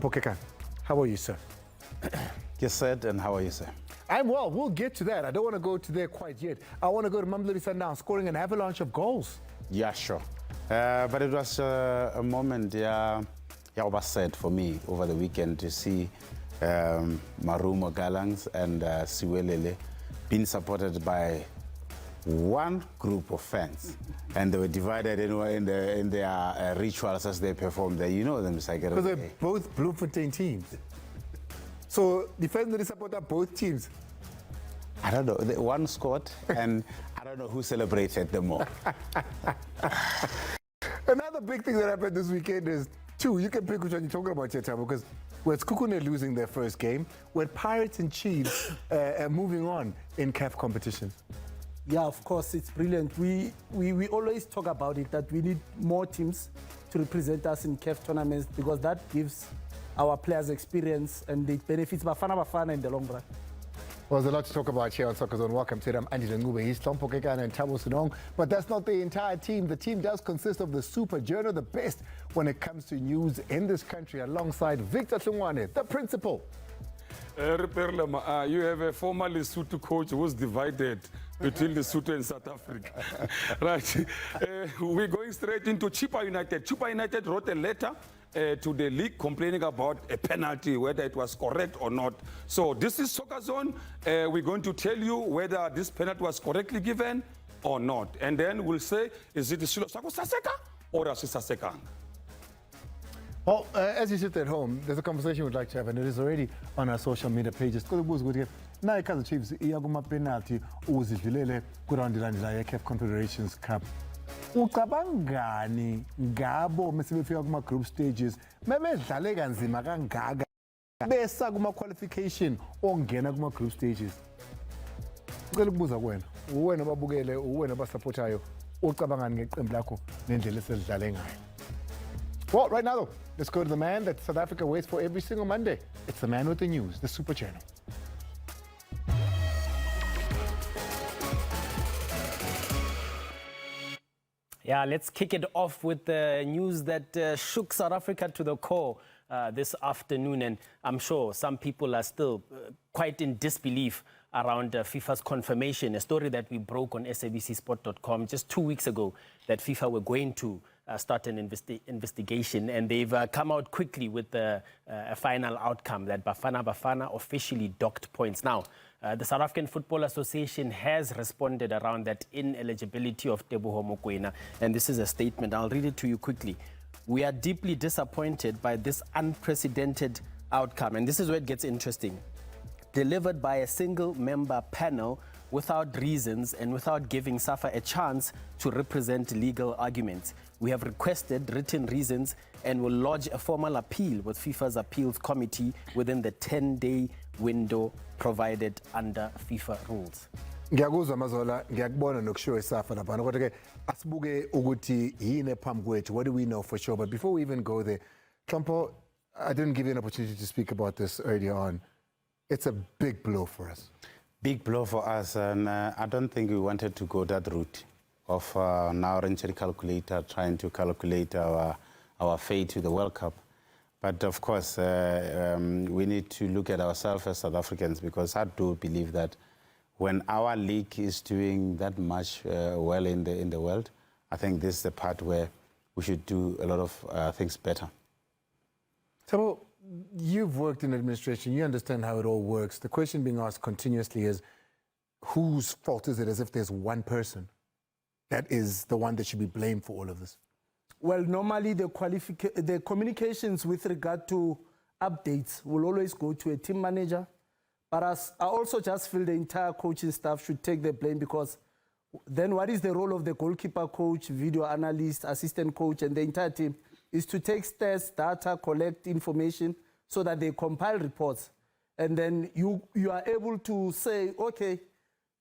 Kekan, how are you, sir? Yes, sir, and how are you, sir? I'm well. We'll get to that. I don't want to go to there quite yet. I want to go to Mamelodi now, scoring an avalanche of goals. Yeah, sure. But it was a moment, was sad for me over the weekend to see Marumo Galangs and Siwelele being supported by one group of fans, and they were divided in their rituals as they performed there. You know them, because they're both Bloemfontein teams. So the fans really support both teams. I don't know. One scored, and I don't know who celebrated them more. Another big thing that happened this weekend is two. You can pick which one you're talking about, Chippa, because with Sekhukhune losing their first game, with Pirates and Chiefs moving on in CAF competitions. Yeah, of course, it's brilliant. We always talk about it, that we need more teams to represent us in CAF tournaments, because that gives our players experience and it benefits Bafana Bafana in the long run. Well, there's a lot to talk about here on Soccer Zone. Welcome to them, Angela Ngube. He's Tlompo Kekana and Thabo Sunong. But that's not the entire team. The team does consist of the Super Journal, the best when it comes to news in this country, alongside Victor Hlungwane, the principal. You have a former Lesotho coach who's divided between Lesotho and South Africa. Right. We're going straight into Chippa United. Chippa United wrote a letter to the league complaining about a penalty, whether it was correct or not. So this is Soccer Zone. We're going to tell you whether this penalty was correctly given or not. And then we'll say, is it Silo Saseka or Saseka? Well, as you sit at home, there's a conversation we'd like to have, and it is already on our social media pages. Now, Kaizer Chiefs, iyakuma penalty uzidlulele kuround ilandelayo CAF Confederations Cup. Ucabangani ngabo mesebefika kuma group stages memedlale kanzima kangaka besa kuma qualification ongena kuma group stages. Ngicela ukubuza kuwena, uwena babukele, uwena basupportayo, ucabangani ngeqembu lakho nendlela eselidlale ngayo. Well, right now though, let's go to the man that South Africa waits for every single Monday. It's the man with the news, the Super Channel. Yeah, let's kick it off with the news that shook South Africa to the core this afternoon. And I'm sure some people are still quite in disbelief around FIFA's confirmation, a story that we broke on sabcsport.com just 2 weeks ago, that FIFA were going to start an investigation, and they've come out quickly with a final outcome that Bafana Bafana officially docked points. Now, the South African Football Association has responded around that ineligibility of Teboho Mokoena, and this is a statement. I'll read it to you quickly. We are deeply disappointed by this unprecedented outcome, and this is where it gets interesting. Delivered by a single-member panel without reasons and without giving SAFA a chance to represent legal arguments. We have requested written reasons and will lodge a formal appeal with FIFA's appeals committee within the 10-day window provided under FIFA rules. Ngiyakuzwa Mazola, ngiyakubona nokushiwo eSAFA lapha. Kodwa ke asibuke ukuthi yini phambi kwethu. What do we know for sure? But before we even go there, Tlompo, I didn't give you an opportunity to speak about this earlier on. It's a big blow for us. Big blow for us, and I don't think we wanted to go that route of now Rencheri calculator, trying to calculate our fate to the World Cup. But of course, we need to look at ourselves as South Africans, because I do believe that when our league is doing that much well in the world, I think this is the part where we should do a lot of things better. So you've worked in administration, you understand how it all works. The question being asked continuously is, whose fault is it, as if there's one person that is the one that should be blamed for all of this? Well, normally the communications with regard to updates will always go to a team manager. But I also just feel the entire coaching staff should take the blame, because then what is the role of the goalkeeper coach, video analyst, assistant coach, and the entire team is to take stats, data, collect information so that they compile reports. And then you are able to say, okay,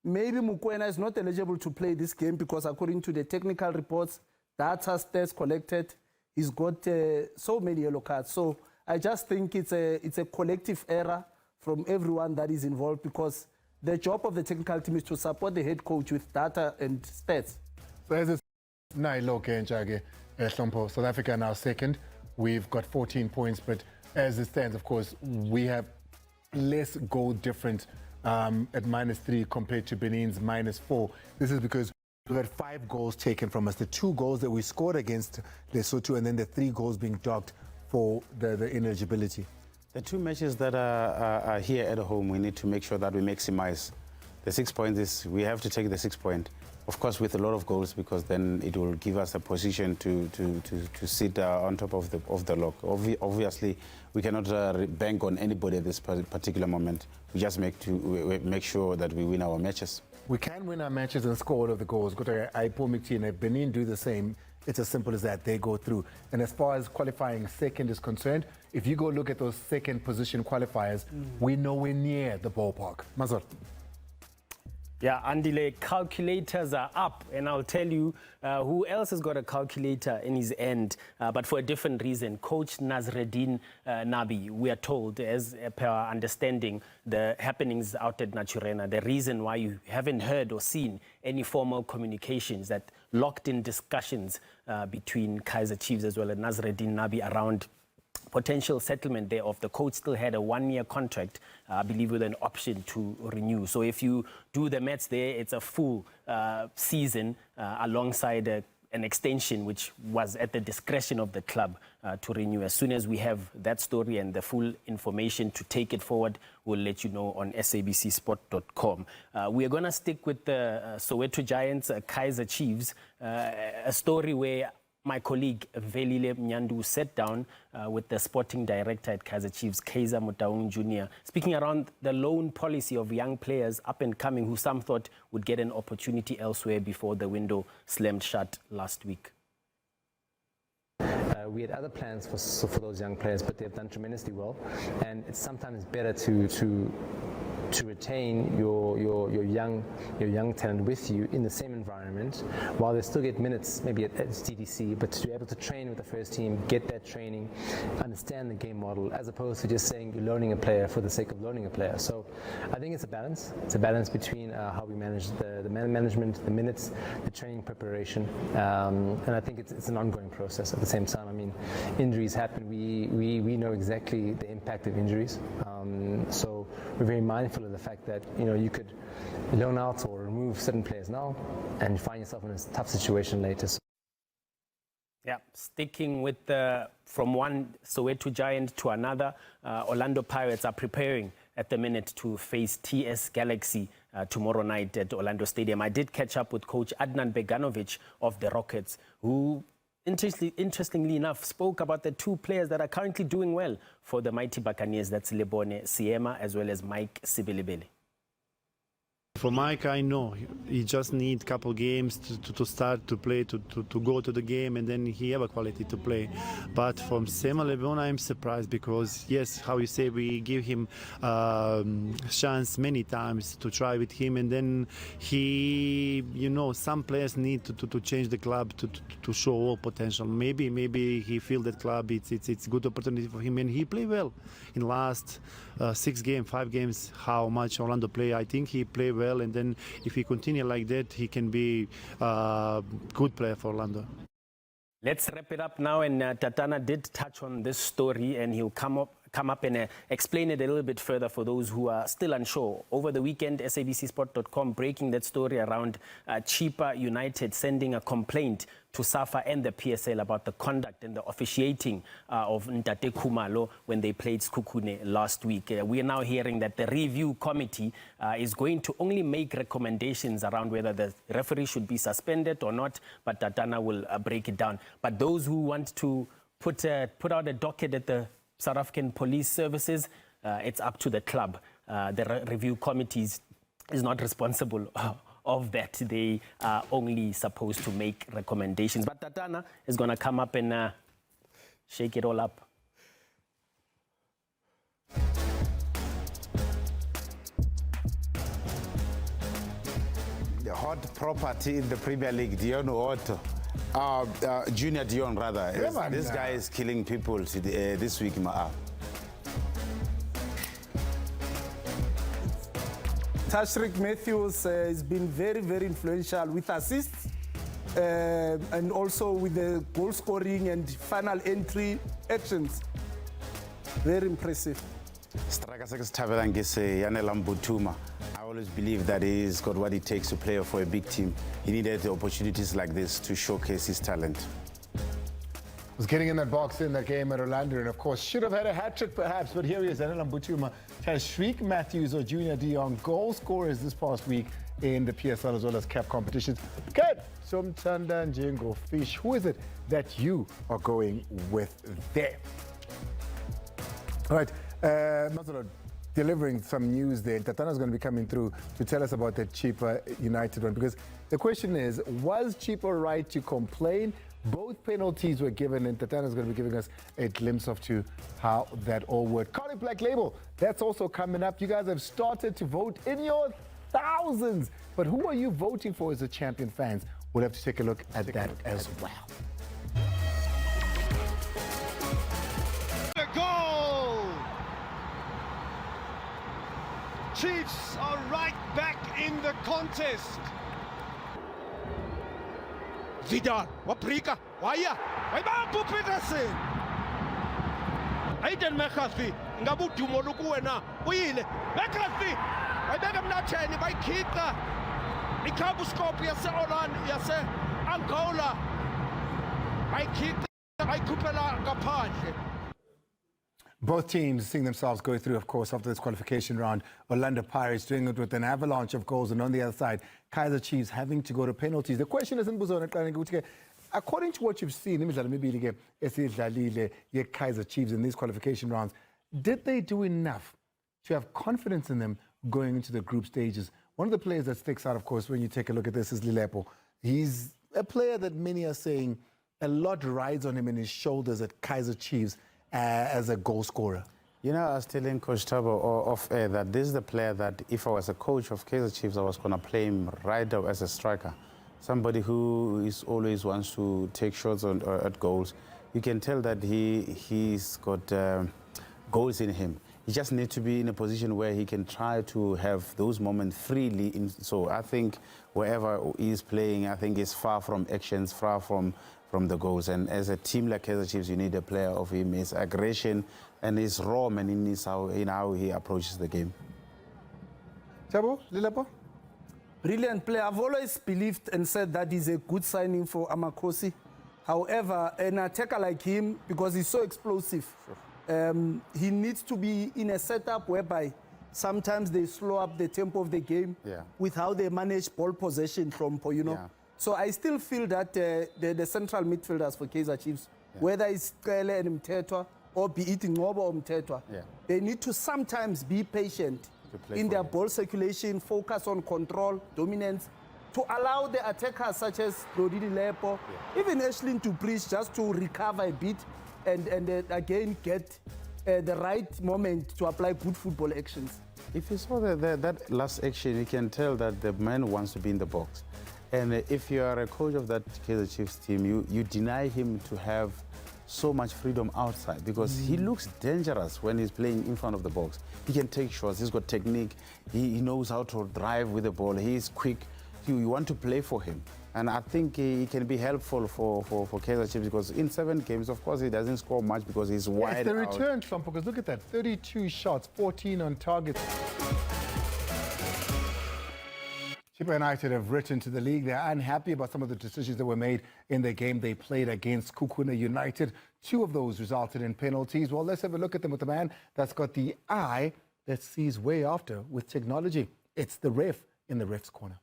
maybe Mokoena is not eligible to play this game because according to the technical reports, data, stats collected, he's got so many yellow cards. So I just think it's a collective error from everyone that is involved, because the job of the technical team is to support the head coach with data and stats. So as it's South Africa now second. We've got 14 points, but As it stands, of course, we have less goal difference at -3 compared to Benin's -4. This is because we had 5 goals taken from us. The 2 goals that we scored against Lesotho, and then the 3 goals being docked for the ineligibility. The 2 matches that are here at home, we need to make sure that we maximize. The 6 points we have to take the 6 point. Of course, with a lot of goals, because then it will give us a position to sit on top of the log. Obviously, we cannot bank on anybody at this particular moment. We just make sure that we win our matches. We can win our matches and score all of the goals. If Benin do the same, it's as simple as that. They go through. And as far as qualifying second is concerned, if you go look at those second position qualifiers, we're nowhere near the ballpark. Mazur. Yeah, Andile, calculators are up, and I'll tell you who else has got a calculator in his end, but for a different reason. Coach Nasreddin Nabi, we are told, as per our understanding, the happenings out at Naturena, the reason why you haven't heard or seen any formal communications, that locked in discussions between Kaizer Chiefs as well as Nasreddin Nabi around potential settlement thereof. The coach still had a 1-year contract, I believe, with an option to renew. So if you do the maths there, it's a full season alongside an extension, which was at the discretion of the club to renew. As soon as we have that story and the full information to take it forward, we'll let you know on sabcsport.com. We are going to stick with the Soweto Giants, Kaizer Chiefs, a story where my colleague Velile Mnyandu sat down with the sporting director at Kaizer Chiefs, Kaizer Motaung Jr., speaking around the loan policy of young players up and coming who some thought would get an opportunity elsewhere before the window slammed shut last week. We had other plans for those young players, but they've done tremendously well, and it's sometimes better to retain your young talent with you in the same environment while they still get minutes maybe at TDC, but to be able to train with the first team, get that training, understand the game model, as opposed to just saying you're loaning a player for the sake of loaning a player. So I think it's a balance. It's a balance between how we manage the management, the minutes, the training preparation, and I think it's an ongoing process at the same time. I mean, injuries happen. We know exactly the impact of injuries, so we're very mindful of the fact that you could loan out or remove certain players now and find yourself in a tough situation later. Yeah, sticking with from one Soweto Giant to another, Orlando Pirates are preparing at the minute to face TS Galaxy tomorrow night at Orlando Stadium. I did catch up with Coach Adnan Beganovic of the Rockets, who interestingly enough spoke about the 2 players that are currently doing well for the mighty Buccaneers. That's Lebone Siema as well as Mike Sibilibele. For Mike, I know he just need a couple games to start to play, to go to the game, and then he have a quality to play. But from Sema Lebon, I'm surprised because, yes, how you say, we give him chance many times to try with him, and then he, some players need to change the club to show all potential. Maybe he feel that club it's good opportunity for him, and he play well in last 6 games, 5 games. How much Orlando play? I think he play well, and then if he continue like that, he can be a good player for Orlando. Let's wrap it up now, and Tatana did touch on this story, and he'll come up and explain it a little bit further for those who are still unsure. Over the weekend, sabcsport.com breaking that story around Chippa United sending a complaint to SAFA and the PSL about the conduct and the officiating of Ntate Khumalo when they played Sekhukhune last week. We are now hearing that the review committee is going to only make recommendations around whether the referee should be suspended or not, but Tatana will break it down. But those who want to put out a docket at the South African Police Services, it's up to the club. The review committee is not responsible of that. They are only supposed to make recommendations. But Tatana is going to come up and shake it all up. The hot property in the Premier League, Dion Otto. Junior Dion, rather. Yeah, This guy is killing people this week. Tashrik Matthews has been very, very influential with assists and also with the goal scoring and final entry actions. Very impressive. Striker Sekhukhune Yanela Mbutuma. I always believe that he's got what it takes to play for a big team. He needed the opportunities like this to showcase his talent. Was getting in that box in that game at Orlando, and of course should have had a hat-trick perhaps, but here he is, Yanela Mbutuma, Tashreeq Matthews or Junior Dion, goal scorers this past week in the PSL as well as CAF competitions. Good. Somtanda Njengo Fish, who is it that you are going with there? All right, Mazolo, delivering some news there. Tatana's going to be coming through to tell us about the Chippa United one, because the question is, was Chippa right to complain? Both penalties were given, and Tatana's going to be giving us a glimpse of to how that all worked. Call it Black Label, that's also coming up. You guys have started to vote in your thousands, but who are you voting for as the champion fans? We'll have to take a look at that as well. A goal! Chiefs are right back in the contest. Vidal, waprika, waya, wayibabu Peterson. Aiden McCarthy, ngabudumo lukuwena, uyile, McCarthy, wayibeka mnatheni, bayikhipha. Ikhabuscope yase Angola. Bayikhipha, bayikhuphela ngaphandle. Both teams seeing themselves go through, of course, after this qualification round. Orlando Pirates doing it with an avalanche of goals, and on the other side, Kaizer Chiefs having to go to penalties. The question is, according to what you've seen, Kaizer Chiefs in these qualification rounds, did they do enough to have confidence in them going into the group stages? One of the players that sticks out, of course, when you take a look at this is Lilepo. He's a player that many are saying a lot rides on him and his shoulders at Kaizer Chiefs as a goal scorer. You know, I was telling Coach Tabo off air that this is the player that if I was a coach of Kaizer Chiefs, I was going to play him right up as a striker. Somebody who is always wants to take shots at goals. You can tell that he's got goals in him. He just needs to be in a position where he can try to have those moments freely. So I think wherever he's playing, I think he's far from actions, far from the goals. And as a team like Kaizer Chiefs, you need a player of him, his aggression and his raw man in how he approaches the game. Tabo, Lilepo? Brilliant player. I've always believed and said that he's a good signing for Amakosi. However, an attacker like him, because he's so explosive, he needs to be in a setup whereby sometimes they slow up the tempo of the game with how they manage ball possession from, Yeah. So I still feel that the central midfielders for Kaizer Chiefs, whether it's Kele and Mtetwa or be it Ngobo or Mtetwa, they need to sometimes be patient in their ball circulation, focus on control, dominance, to allow the attackers such as Dodidi Lepo, even Ashlyn to preach just to recover a bit and again get the right moment to apply good football actions. If you saw that last action, you can tell that the man wants to be in the box. And if you are a coach of that Kaizer Chiefs team, you deny him to have so much freedom outside because he looks dangerous when he's playing in front of the box. He can take shots, he's got technique, he knows how to drive with the ball, he's quick. You want to play for him. And I think he can be helpful for Kaizer Chiefs because in 7 games, of course, he doesn't score much because he's wide It's the out. return, Trump, because look at that, 32 shots, 14 on target. Chippa United have written to the league. They're unhappy about some of the decisions that were made in the game they played against Sekhukhune United. 2 of those resulted in penalties. Well, let's have a look at them with the man that's got the eye that sees way after with technology. It's the ref in the ref's corner.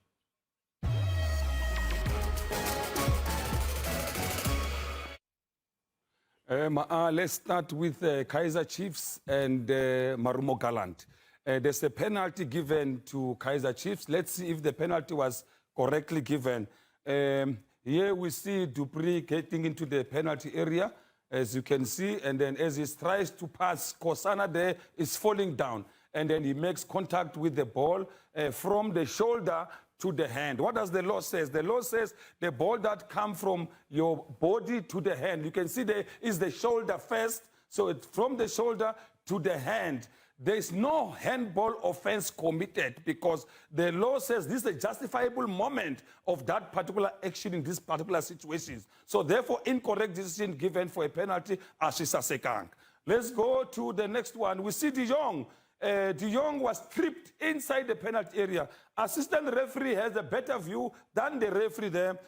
Let's start with Kaizer Chiefs and Marumo Gallant. There's a penalty given to Kaizer Chiefs. Let's see if the penalty was correctly given. Here we see Dupree getting into the penalty area, as you can see, and then as he tries to pass, Kosana there is falling down, and then he makes contact with the ball from the shoulder to the hand. What does the law say? The law says the ball that comes from your body to the hand. You can see there is the shoulder first, so it's from the shoulder to the hand. There is no handball offense committed because the law says this is a justifiable moment of that particular action in this particular situation. So therefore, incorrect decision given for a penalty, Ashisa Sekang. Let's go to the next one. We see De Jong. De Jong was tripped inside the penalty area. Assistant referee has a better view than the referee there,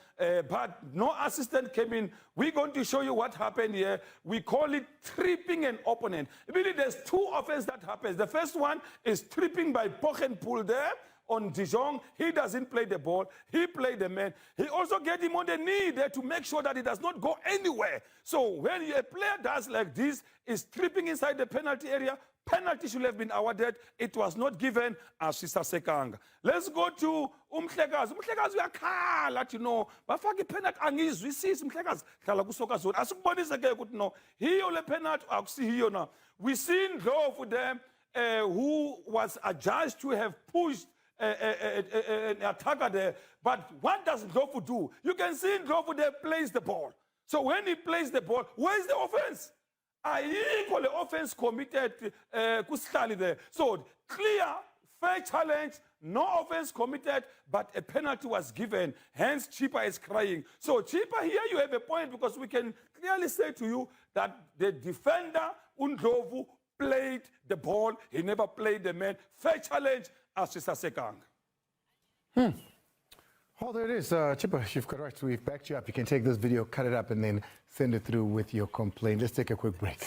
but no assistant came in. We're going to show you what happened here. We call it tripping an opponent. Really, there's two offenses that happens. The first one is tripping by Pochenpoel there on De Jong. He doesn't play the ball. He played the man. He also get him on the knee there to make sure that he does not go anywhere. So when a player does like this, is tripping inside the penalty area, penalty should have been awarded. It was not given as Sekanga. Let's go to Umhlekazi. Umhlekazi uyakhala, you know. Bafaki penalty angizwisisi Umhlekazi hlala kusoka zone. Asikubonise ke ukuthi no. Hiyo le penalty akusiyo na. We seen Ndlovu there who was adjudged to have pushed an attacker there. But what does Ndlovu do? You can see Ndlovu there plays the ball. So when he plays the ball, where is the offense? Ayikho le offense committed kusihlali there. So clear, fair challenge, no offense committed, but a penalty was given. Hence, Chippa is crying. So Chippa, here you have a point because we can clearly say to you that the defender, Ndlovu, played the ball. He never played the man. Fair challenge, as Sekang. Oh, there it is. Chippa, you've correct. We've backed you up. You can take this video, cut it up, and then send it through with your complaint. Let's take a quick break.